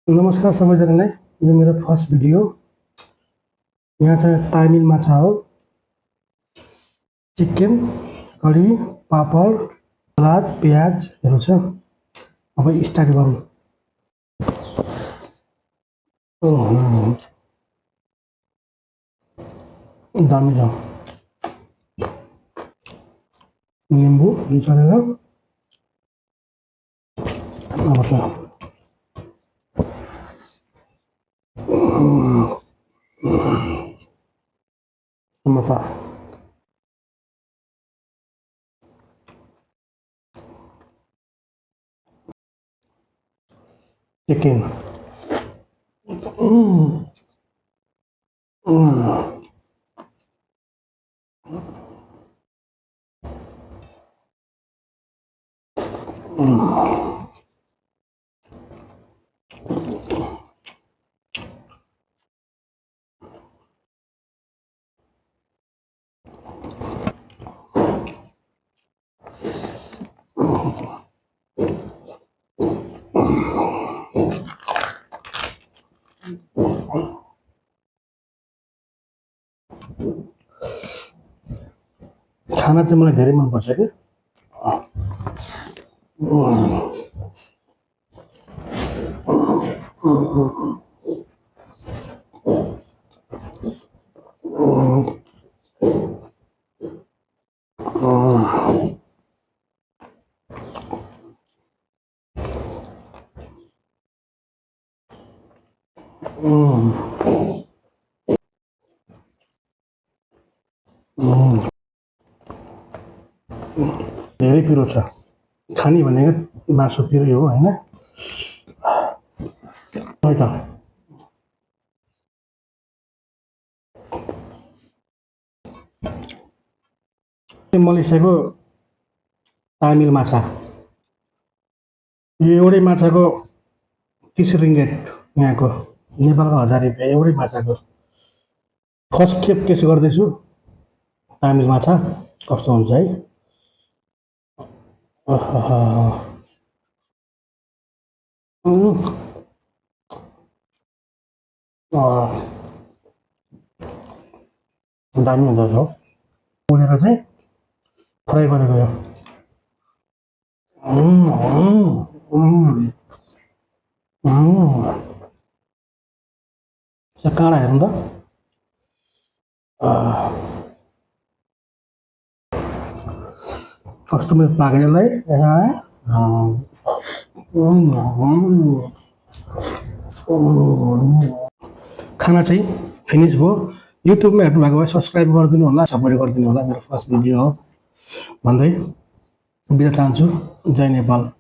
नमस्कार सबैजनालाई। यो मेरो फर्स्ट भिडियो। यहाँ चाहिँ तामिल माछा हो। चिकन, कडी, पापड, सलाद, प्याजहरू छ। अब स्टार्ट गरौँ। दामी छ। निम्बु निचोरेर खानुपर्छ। टमाटर, चिकन, खाना चाहिँ मलाई धेरै मनपर्छ कि। धेरै पिरो छ। खाने भनेको मासु पिरो हो होइन? खै त मलेसियाको तामिल माछा। यो एउटै माछाको 30 रिङ्गेट, यहाँको नेपालको 1000 रुपियाँ एउटै माछाको। फर्स्ट खेप टेस्ट गर्दैछु तामिल माछा, कस्तो हुन्छ है। दामी हुँदो रहेछ हौ। पोलेर चाहिँ फ्राई गरेको यो। काँडा हेर्नु त। कस्तो मेरो पाक्यो यसलाई। खाना चाहिँ फिनिस भयो। युट्युबमा हेर्नु भएको भए सब्सक्राइब गरिदिनु होला, सपोर्ट गरिदिनु होला। मेरो फर्स्ट भिडियो हो भन्दै बिदा चाहन्छु। जय नेपाल।